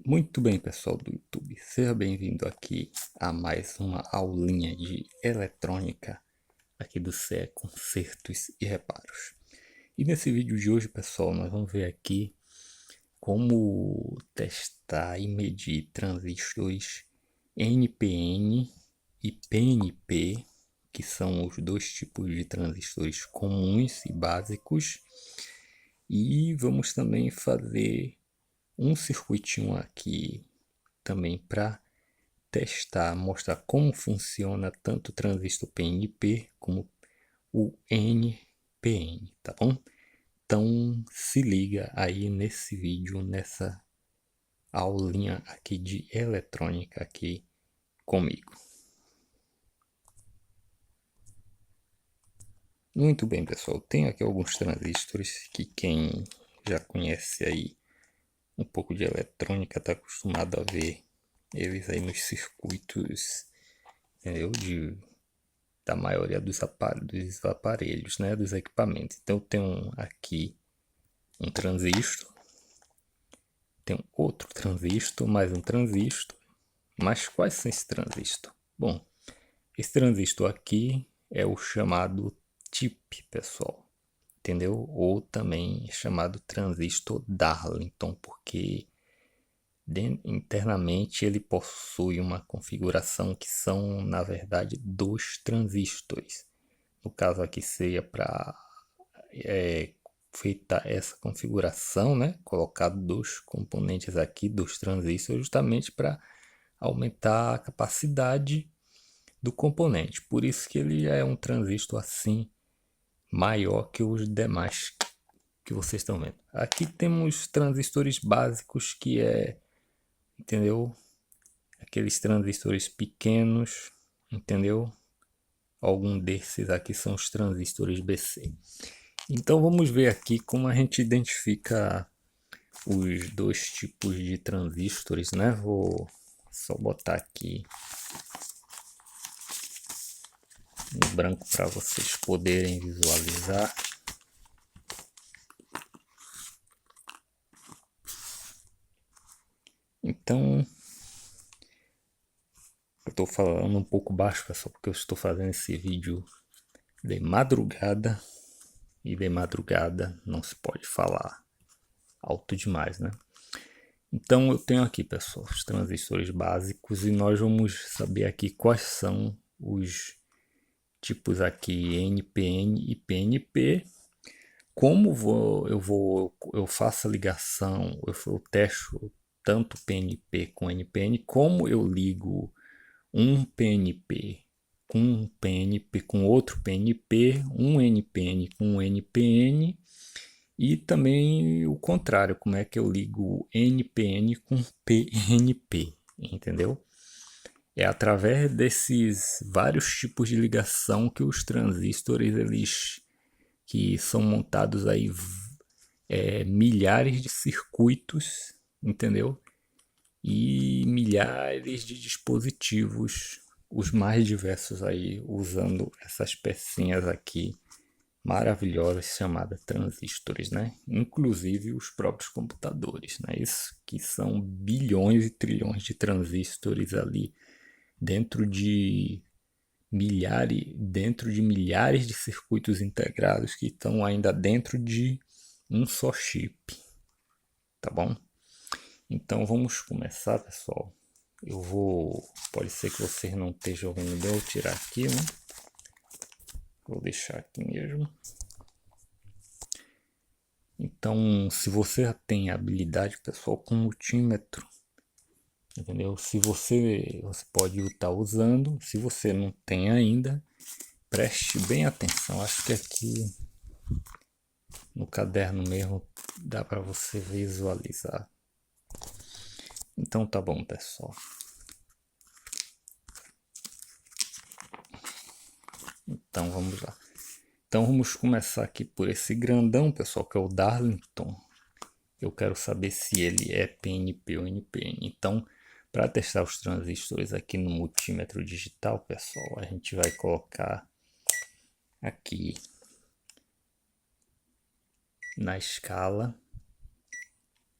Muito bem, pessoal do YouTube. Seja bem-vindo aqui a mais uma aulinha de eletrônica aqui do CE Concertos e Reparos. E nesse vídeo de hoje, pessoal, nós vamos ver aqui como testar e medir transistores NPN e PNP, que são os dois tipos de transistores comuns e básicos. E vamos também fazer um circuitinho aqui também para testar, mostrar como funciona tanto o transistor PNP como o NPN, tá bom? Então se liga aí nesse vídeo, nessa aulinha aqui de eletrônica aqui comigo. Muito bem, pessoal, tenho aqui alguns transistores que quem já conhece aí um pouco de eletrônica está acostumado a ver eles aí nos circuitos, entendeu? Da maioria dos aparelhos, né? Dos equipamentos. Então eu tenho aqui um transistor, tem outro transistor, mais um transistor. Mas quais são esses transistores? Bom, esse transistor aqui é o chamado TIP, pessoal, entendeu? Ou também chamado transistor Darlington, porque internamente ele possui uma configuração que são, na verdade, dois transistores. No caso aqui seria para feita essa configuração, né? Colocado dois componentes aqui, dos transistores, justamente para aumentar a capacidade do componente. Por isso que ele já é um transistor assim maior que os demais que vocês estão vendo. Aqui temos transistores básicos que entendeu? Aqueles transistores pequenos, entendeu? Algum desses aqui são os transistores BC. Então vamos ver aqui como a gente identifica os dois tipos de transistores, né? Vou só botar aqui no branco para vocês poderem visualizar. Então, eu estou falando um pouco baixo, pessoal, porque eu estou fazendo esse vídeo de madrugada. E de madrugada não se pode falar alto demais, né? Então eu tenho aqui, pessoal, os transistores básicos e nós vamos saber aqui quais são os tipos aqui NPN e PNP. Como eu faço a ligação, eu testo tanto PNP com NPN, como eu ligo um PNP com um PNP com outro PNP, um NPN com um NPN e também o contrário, como é que eu ligo NPN com PNP, entendeu? É através desses vários tipos de ligação que os transistores eles que são montados aí milhares de circuitos, entendeu? E milhares de dispositivos, os mais diversos aí, usando essas pecinhas aqui maravilhosas chamadas transistores, né? Inclusive os próprios computadores, né? Isso que são bilhões e trilhões de transistores ali dentro de milhares de circuitos integrados que estão ainda dentro de um só chip, tá bom? Então vamos começar, pessoal. Pode ser que vocês não estejam vendo bem, eu tirar aqui, né? Vou deixar aqui mesmo. Então, se você já tem habilidade, pessoal, com multímetro, entendeu? Se você pode estar usando, se você não tem ainda, preste bem atenção. Acho que aqui no caderno mesmo dá para você visualizar. Então tá bom, pessoal. Então vamos lá. Então vamos começar aqui por esse grandão, pessoal, que é o Darlington. Eu quero saber se ele é PNP ou NPN. Então, para testar os transistores aqui no multímetro digital, pessoal, a gente vai colocar aqui na escala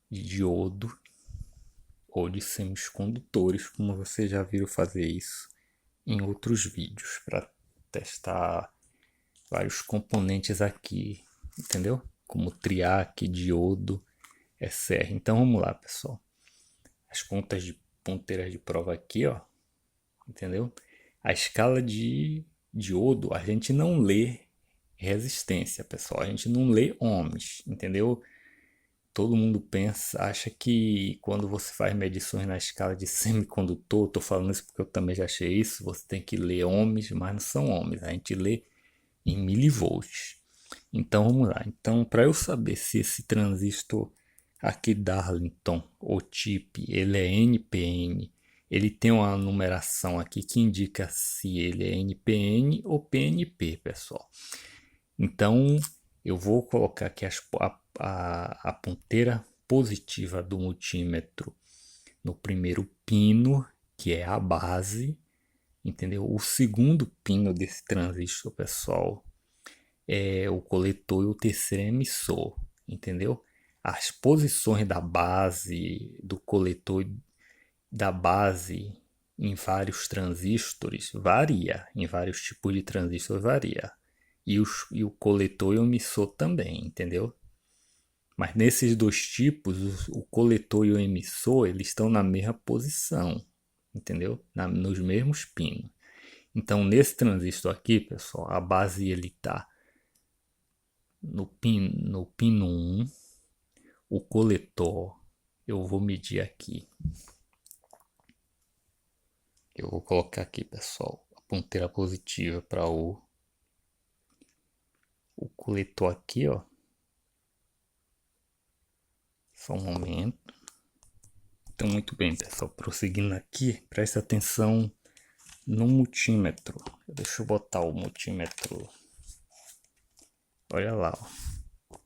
de diodo, ou de semicondutores, como vocês já viram fazer isso em outros vídeos, para testar vários componentes aqui, entendeu? Como triac, diodo, SR. Então vamos lá, pessoal. As ponteiras de prova aqui, ó, entendeu? A escala de diodo, a gente não lê resistência, pessoal. A gente não lê ohms, entendeu? Todo mundo acha que quando você faz medições na escala de semicondutor, tô falando isso porque eu também já achei isso, você tem que ler ohms, mas não são ohms, a gente lê em milivolts. Então vamos lá. Então, para eu saber se esse transistor aqui Darlington ou TIP, ele é NPN, ele tem uma numeração aqui que indica se ele é NPN ou PNP, pessoal. Então, eu vou colocar aqui a ponteira positiva do multímetro no primeiro pino, que é a base, entendeu? O segundo pino desse transistor, pessoal, é o coletor e o terceiro é emissor, entendeu? As posições da base, do coletor da base em vários transistores varia, em vários tipos de transistor varia. E o coletor e o emissor também, entendeu? Mas nesses dois tipos, o coletor e o emissor, eles estão na mesma posição, entendeu? Nos mesmos pinos. Então, nesse transistor aqui, pessoal, a base ele tá no pino 1, o coletor, eu vou medir aqui. Eu vou colocar aqui, pessoal, a ponteira positiva para o coletor aqui, ó. Só um momento. Então, muito bem, pessoal, prosseguindo aqui, presta atenção no multímetro. Deixa eu botar o multímetro. Olha lá, ó.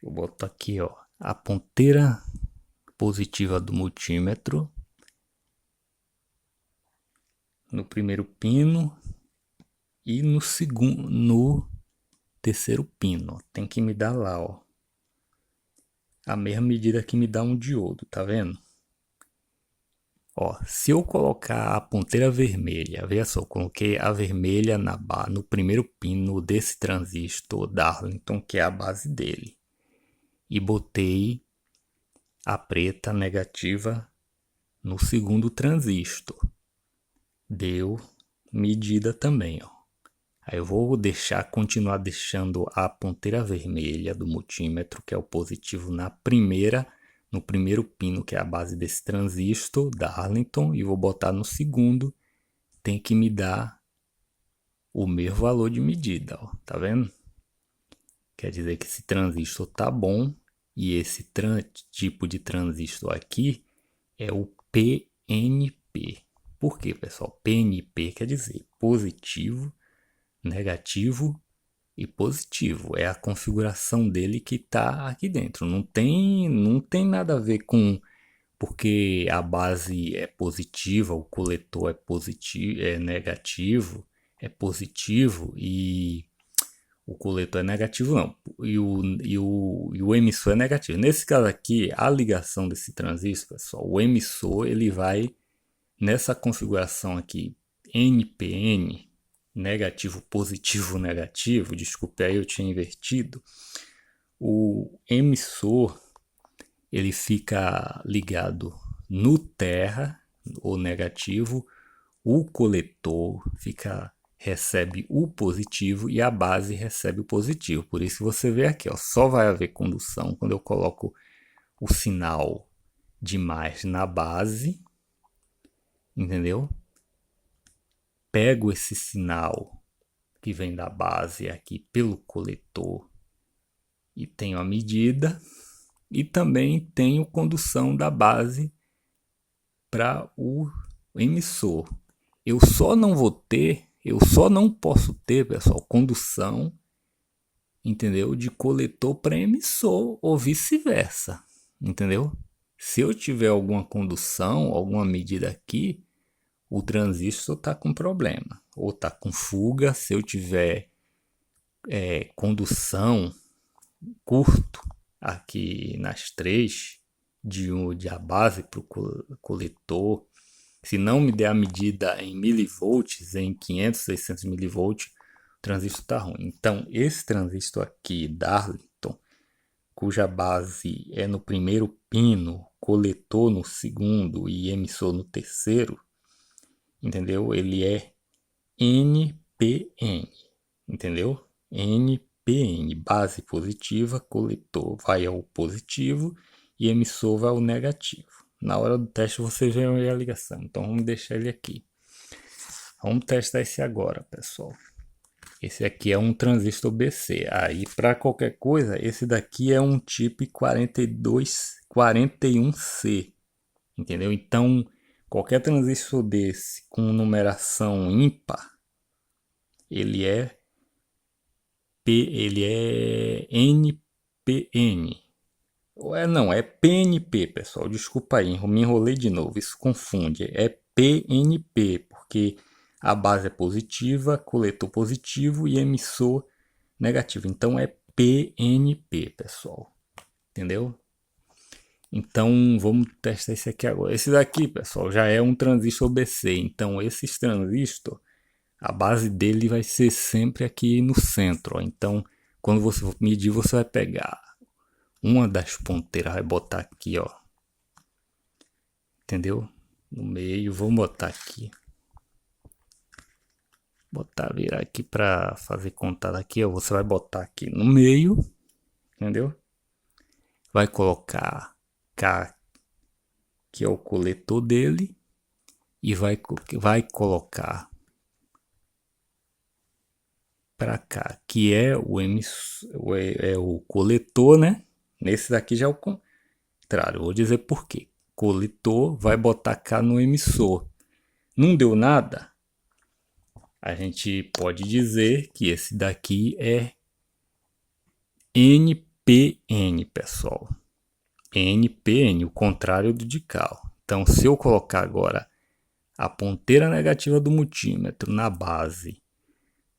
Eu boto aqui, ó, a ponteira positiva do multímetro no primeiro pino e no terceiro pino. Tem que me dar lá, ó, a mesma medida que me dá um diodo, tá vendo? Ó, se eu colocar a ponteira vermelha, veja só, eu coloquei a vermelha no primeiro pino desse transistor Darlington, que é a base dele, e botei a preta negativa no segundo transistor. Deu medida também, ó. Aí eu vou continuar deixando a ponteira vermelha do multímetro, que é o positivo, no primeiro pino, que é a base desse transistor Darlington, e vou botar no segundo. Tem que me dar o mesmo valor de medida, ó. Tá vendo? Quer dizer que esse transistor tá bom, e esse tipo de transistor aqui é o PNP. Por quê, pessoal? PNP quer dizer positivo, negativo e positivo. É a configuração dele que está aqui dentro. Não tem nada a ver com porque a base é positiva, o coletor é positivo, é negativo, é positivo e o coletor é negativo, não. E o emissor é negativo. Nesse caso aqui, a ligação desse transistor, pessoal, o emissor ele vai nessa configuração aqui NPN, negativo, positivo, negativo, desculpe aí eu tinha invertido, o emissor ele fica ligado no terra, ou negativo, o coletor recebe o positivo e a base recebe o positivo. Por isso você vê aqui, ó, só vai haver condução quando eu coloco o sinal de mais na base, entendeu? Pego esse sinal que vem da base aqui pelo coletor e tenho a medida, e também tenho condução da base para o emissor. Eu só não posso ter, pessoal, condução, entendeu? De coletor para emissor ou vice-versa, entendeu? Se eu tiver alguma condução, alguma medida aqui, o transistor está com problema, ou está com fuga. Se eu tiver condução curto aqui nas três, de a base para o coletor, se não me der a medida em milivolts, em 500, 600 milivolts, o transistor está ruim. Então, esse transistor aqui, Darlington, cuja base é no primeiro pino, coletor no segundo e emissor no terceiro, entendeu? Ele é NPN, entendeu? NPN, base positiva, coletor vai ao positivo e emissor vai ao negativo. Na hora do teste você vê a ligação, então vamos deixar ele aqui. Vamos testar esse agora, pessoal. Esse aqui é um transistor BC. Aí, para qualquer coisa, esse daqui é um tipo 4241C, entendeu? Então, qualquer transistor desse com numeração ímpar, ele é NPN. Não, é PNP, pessoal. Desculpa aí, me enrolei de novo. Isso confunde. É PNP, porque a base é positiva, coletor positivo e emissor negativo. Então é PNP, pessoal. Entendeu? Então vamos testar esse aqui agora. Esse daqui, pessoal, já é um transistor BC. Então esses transistores, a base dele vai ser sempre aqui no centro. Ó. Então quando você medir, você vai pegar uma das ponteiras, vai botar aqui, ó. Entendeu? No meio, vamos botar aqui. Virar aqui para fazer conta aqui, ó. Você vai botar aqui no meio, entendeu? Vai colocar K, que é o coletor dele, e vai colocar para cá, que é o coletor, né? Nesse daqui já é o contrário. Vou dizer por quê. Coletor vai botar K no emissor. Não deu nada? A gente pode dizer que esse daqui é NPN, pessoal. NPN, o contrário do de cá. Então, se eu colocar agora a ponteira negativa do multímetro na base,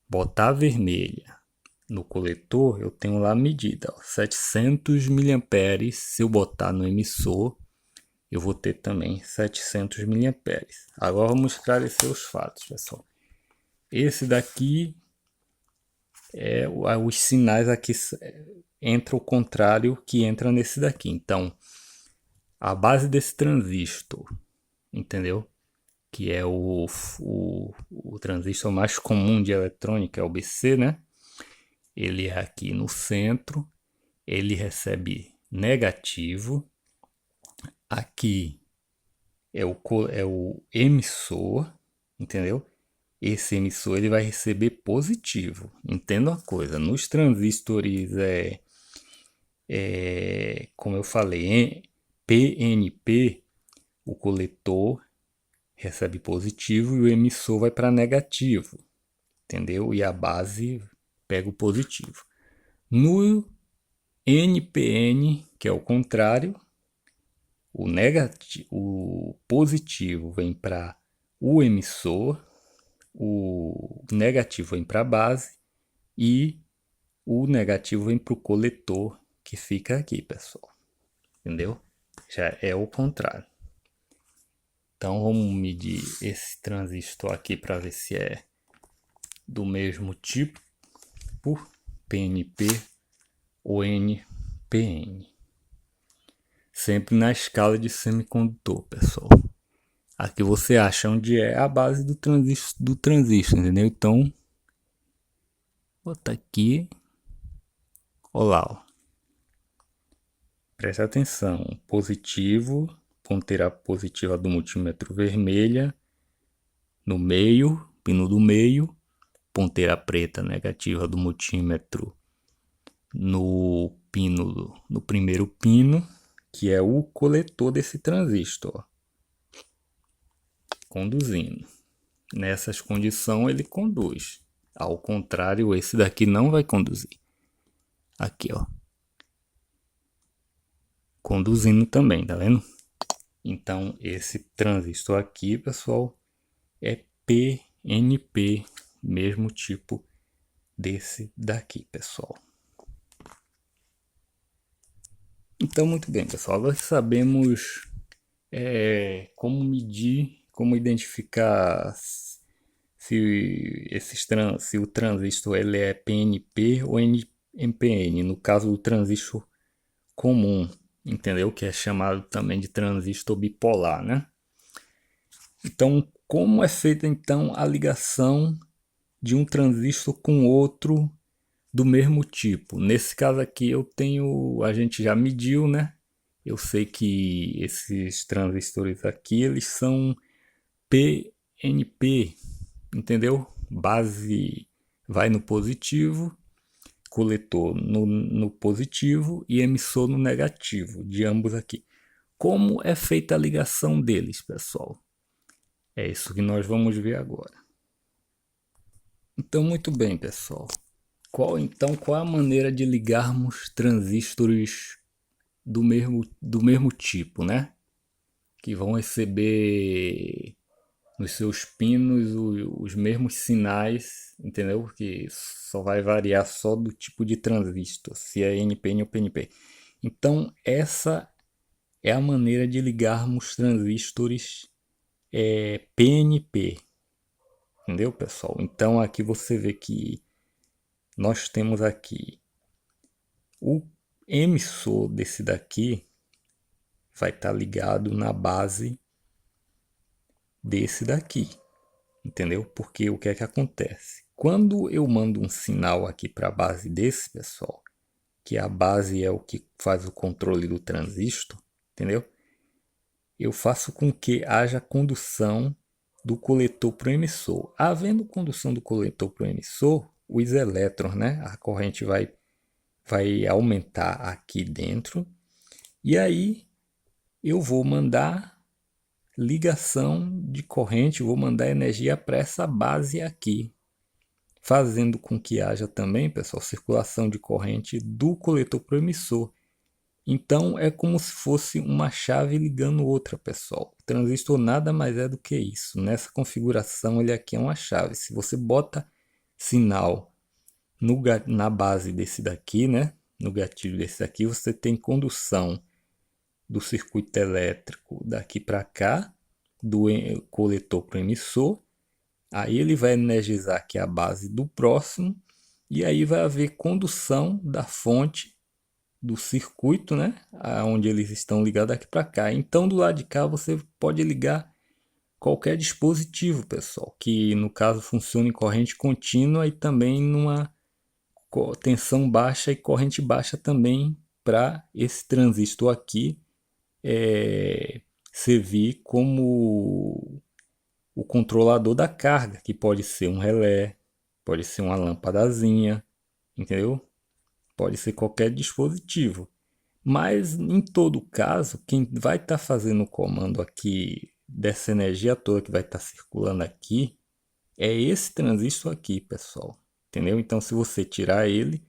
botar a vermelha no coletor, eu tenho lá a medida, ó, 700 mA. Se eu botar no emissor, eu vou ter também 700 mA. Agora vamos esclarecer os fatos, pessoal. Esse daqui os sinais aqui entra o contrário que entra nesse daqui. Então, a base desse transistor, entendeu? Que é o transistor mais comum de eletrônica, é o BC, né? Ele é aqui no centro, ele recebe negativo. Aqui é o emissor, entendeu? Esse emissor ele vai receber positivo. Entenda uma coisa, nos transistores como eu falei, PNP, o coletor recebe positivo e o emissor vai para negativo, entendeu? E a base pega o positivo. No NPN, que é o contrário, o positivo vem para o emissor, o negativo vem para a base e o negativo vem para o coletor, que fica aqui, pessoal. Entendeu? Já é o contrário. Então vamos medir esse transistor aqui para ver se é do mesmo tipo, por PNP ou NPN. Sempre na escala de semicondutor, pessoal. Aqui você acha onde é a base do transistor, entendeu? Então, vou botar aqui. Olá, ó. Preste atenção. Positivo, ponteira positiva do multímetro vermelha. No meio, pino do meio. Ponteira preta negativa do multímetro no primeiro pino, que é o coletor desse transistor. Conduzindo. Nessas condições ele conduz. Ao contrário, esse daqui não vai conduzir. Aqui, ó. Conduzindo também, tá vendo? Então, esse transistor aqui, pessoal, é PNP, mesmo tipo desse daqui, pessoal. Então, muito bem, pessoal. Agora que sabemos como medir, como identificar se o transistor ele é PNP ou NPN, no caso do transistor comum, entendeu? Que é chamado também de transistor bipolar, né? Então, como é feita então a ligação de um transistor com outro do mesmo tipo? Nesse caso aqui a gente já mediu, né? Eu sei que esses transistores aqui, eles são PNP, entendeu? Base vai no positivo, coletor no positivo e emissor no negativo, de ambos aqui. Como é feita a ligação deles, pessoal? É isso que nós vamos ver agora. Então, muito bem, pessoal. Qual a maneira de ligarmos transistores do mesmo tipo, né? Que vão receber nos seus pinos os mesmos sinais, entendeu? Porque só vai variar só do tipo de transistor, se é NPN ou PNP. Então, essa é a maneira de ligarmos transistores PNP, entendeu, pessoal? Então, aqui você vê que nós temos aqui o emissor desse daqui vai estar ligado na base desse daqui, entendeu? Porque o que é que acontece? Quando eu mando um sinal aqui para a base desse, pessoal, que a base é o que faz o controle do transistor, entendeu? Eu faço com que haja condução do coletor para o emissor. Havendo condução do coletor para o emissor, os elétrons, né? A corrente vai aumentar aqui dentro e aí eu vou mandar ligação de corrente, vou mandar energia para essa base aqui, fazendo com que haja também, pessoal, circulação de corrente do coletor para o emissor. Então é como se fosse uma chave ligando outra, pessoal. O transistor nada mais é do que isso. Nessa configuração ele aqui é uma chave. Se você bota sinal na base desse daqui, né? No gatilho desse daqui, você tem condução do circuito elétrico daqui para cá, do coletor para o emissor. Aí ele vai energizar aqui a base do próximo e aí vai haver condução da fonte do circuito, né, aonde eles estão ligados aqui para cá. Então do lado de cá você pode ligar qualquer dispositivo, pessoal, que no caso funciona em corrente contínua e também numa tensão baixa e corrente baixa também para esse transistor aqui servir como o controlador da carga, que pode ser um relé, pode ser uma lâmpadazinha, entendeu? Pode ser qualquer dispositivo. Mas em todo caso, quem vai estar fazendo o comando aqui dessa energia toda que vai estar circulando aqui é esse transistor aqui, pessoal. Entendeu? Então se você tirar ele,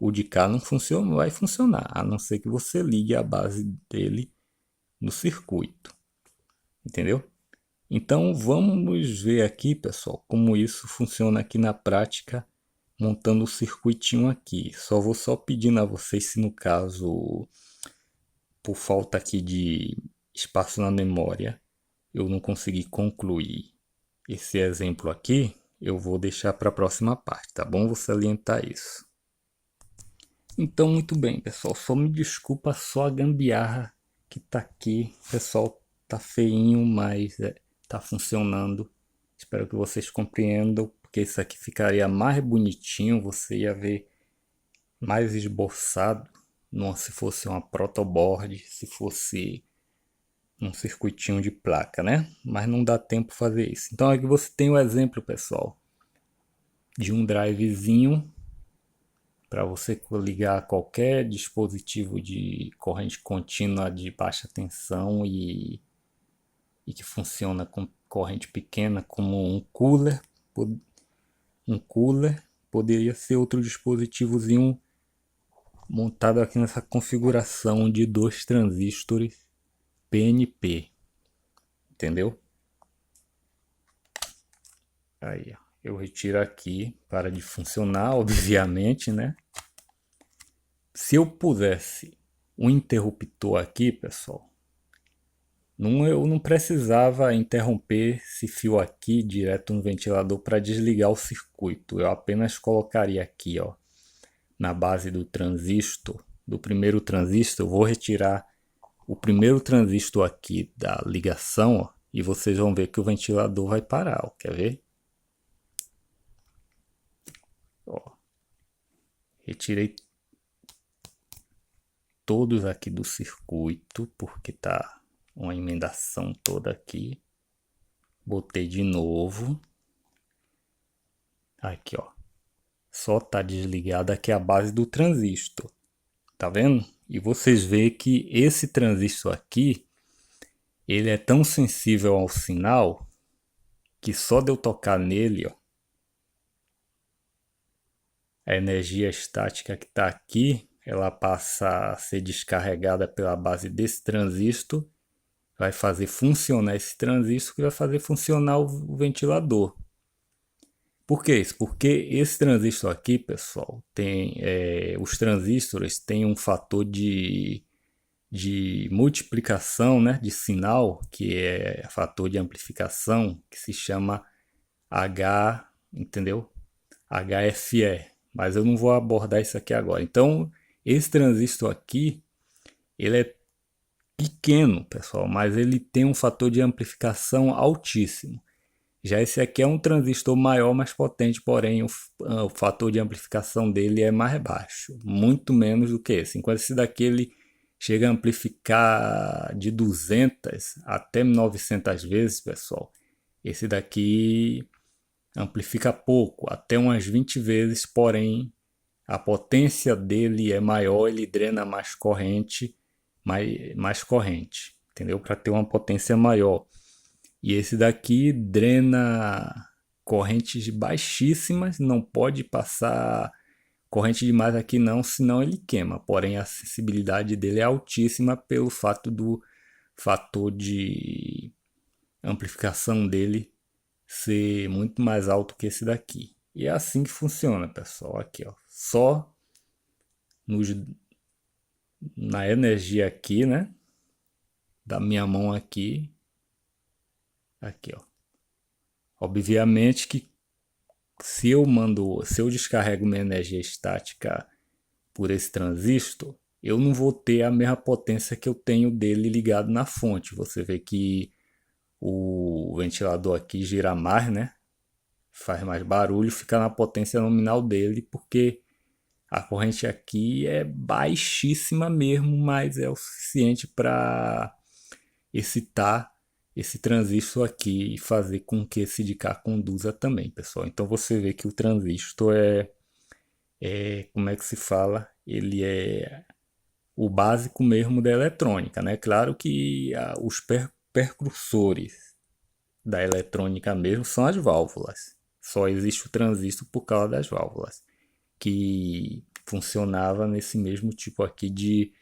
o de cá não funciona, não vai funcionar, a não ser que você ligue a base dele no circuito. Entendeu? Então vamos ver aqui, pessoal, como isso funciona aqui na prática, montando o circuitinho aqui. Só pedindo a vocês se no caso, por falta aqui de espaço na memória, eu não consegui concluir esse exemplo aqui, eu vou deixar para a próxima parte, tá bom? Vou salientar isso. Então, muito bem, pessoal. Só me desculpa só a gambiarra que tá aqui. Pessoal, tá feinho, mas tá funcionando. Espero que vocês compreendam, porque isso aqui ficaria mais bonitinho. Você ia ver mais esboçado. Não se fosse uma protoboard, se fosse um circuitinho de placa, né? Mas não dá tempo fazer isso. Então aqui você tem o exemplo, pessoal, de um drivezinho para você ligar a qualquer dispositivo de corrente contínua de baixa tensão e que funciona com corrente pequena, como um cooler, poderia ser outro dispositivozinho montado aqui nessa configuração de dois transistores PNP, entendeu? Aí, ó, eu retiro aqui, para de funcionar, obviamente, né? Se eu pudesse O interruptor aqui, pessoal, eu não precisava interromper esse fio aqui direto no ventilador para desligar o circuito. Eu apenas colocaria aqui, ó, na base do transistor, do primeiro transistor. Eu vou retirar o primeiro transistor aqui da ligação, ó, e vocês vão ver que o ventilador vai parar, ó. Quer ver? Ó, retirei todos aqui do circuito, porque tá uma emendação toda aqui. Botei de novo. Aqui, ó. Só tá desligada aqui a base do transistor. Tá vendo? E vocês veem que esse transistor aqui, ele é tão sensível ao sinal que só de eu tocar nele, ó, a energia estática que está aqui, ela passa a ser descarregada pela base desse transistor, vai fazer funcionar esse transistor, que vai fazer funcionar o ventilador. Por que isso? Porque esse transistor aqui, pessoal, os transistores têm um fator de multiplicação, né, de sinal, que é fator de amplificação, que se chama H, entendeu? HFE, mas eu não vou abordar isso aqui agora. Então, esse transistor aqui, ele é pequeno, pessoal, mas ele tem um fator de amplificação altíssimo. Já esse aqui é um transistor maior, mais potente, porém o fator de amplificação dele é mais baixo, muito menos do que esse. Enquanto esse daqui ele chega a amplificar de 200 até 900 vezes, pessoal. Esse daqui amplifica pouco, até umas 20 vezes, porém a potência dele é maior, ele drena mais corrente, mais corrente, entendeu? Para ter uma potência maior. E esse daqui drena correntes baixíssimas, não pode passar corrente demais aqui não, senão ele queima. Porém a sensibilidade dele é altíssima pelo fato do fator de amplificação dele ser muito mais alto que esse daqui. E é assim que funciona, pessoal. Aqui, ó, só na energia aqui, né, da minha mão aqui, ó. Obviamente que se eu descarrego minha energia estática por esse transistor, eu não vou ter a mesma potência que eu tenho dele ligado na fonte. Você vê que o ventilador aqui gira mais, né? Faz mais barulho, fica na potência nominal dele, porque a corrente aqui é baixíssima mesmo, mas é o suficiente para excitar esse transistor aqui e fazer com que esse de cá conduza também, pessoal. Então você vê que o transistor como é que se fala? Ele é o básico mesmo da eletrônica, né? Claro que os percursores da eletrônica mesmo são as válvulas. Só existe o transistor por causa das válvulas, que funcionava nesse mesmo tipo aqui de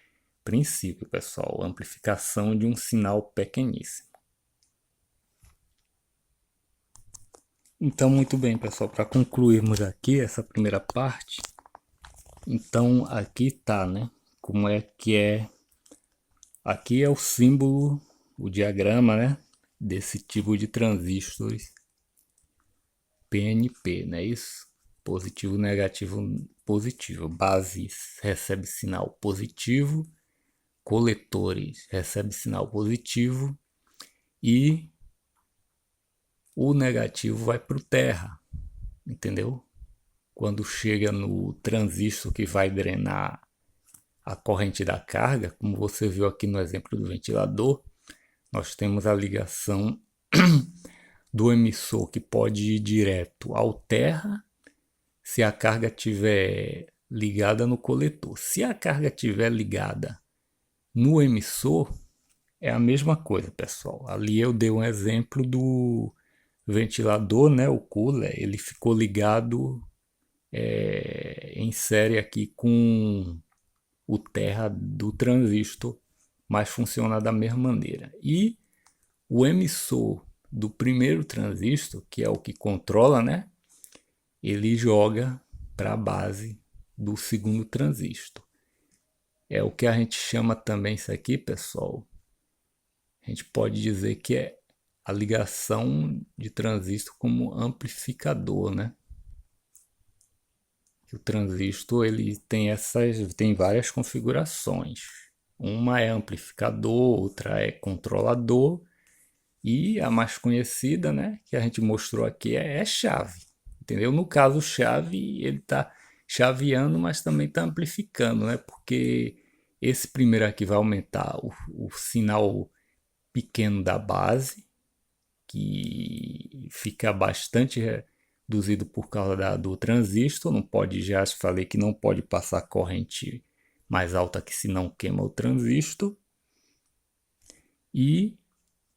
princípio, pessoal. Amplificação de um sinal pequeníssimo. Então, muito bem, pessoal, para concluirmos aqui essa primeira parte, então aqui tá, né? Como é que é? Aqui é o símbolo, o diagrama, né? Desse tipo de transistores PNP, não é isso? Positivo, negativo, positivo. Base recebe sinal positivo, coletores recebe sinal positivo e o negativo vai para o terra, entendeu? Quando chega no transistor que vai drenar a corrente da carga, como você viu aqui no exemplo do ventilador, nós temos a ligação do emissor que pode ir direto ao terra se a carga estiver ligada no coletor. Se a carga estiver ligada no emissor, é a mesma coisa, pessoal. Ali eu dei um exemplo do ventilador, né, o cooler, ele ficou ligado em série aqui com o terra do transistor, mas funciona da mesma maneira. E o emissor do primeiro transistor, que é o que controla, né, ele joga para a base do segundo transistor. é o que a gente chama também isso aqui, pessoal. A gente pode dizer que é a ligação de transistor como amplificador, né? O transistor ele tem várias configurações. Uma é amplificador, outra é controlador e a mais conhecida, né, que a gente mostrou aqui é chave, entendeu? No caso, chave ele está chaveando, mas também está amplificando, né? Porque esse primeiro aqui vai aumentar o sinal pequeno da base, que fica bastante reduzido por causa do transistor. Não pode, já falei que não pode passar corrente mais alta que senão queima o transistor. E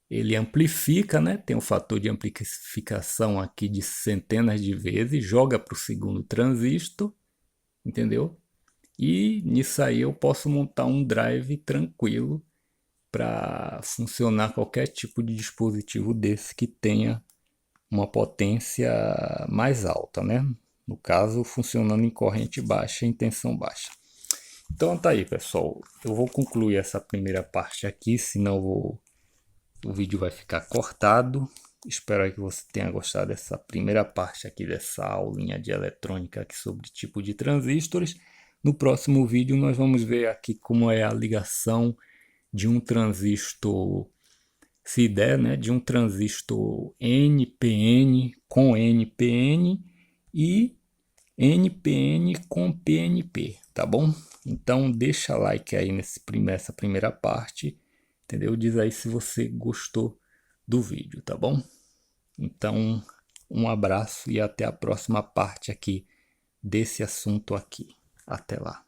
ele amplifica, né? Tem um fator de amplificação aqui de centenas de vezes, joga para o segundo transistor, entendeu? E nisso aí eu posso montar um drive tranquilo para funcionar qualquer tipo de dispositivo desse que tenha uma potência mais alta, né? No caso, funcionando em corrente baixa e em tensão baixa. Então tá aí, pessoal. Eu vou concluir essa primeira parte aqui, senão o vídeo vai ficar cortado. Espero que você tenha gostado dessa primeira parte aqui dessa aulinha de eletrônica aqui sobre tipo de transistores. No próximo vídeo nós vamos ver aqui como é a ligação de um transistor, se der, né, de um transistor NPN com NPN e NPN com PNP, tá bom? Então deixa like aí nessa primeira parte, entendeu? Diz aí se você gostou do vídeo, tá bom? Então, um abraço e até a próxima parte aqui desse assunto aqui. Até lá.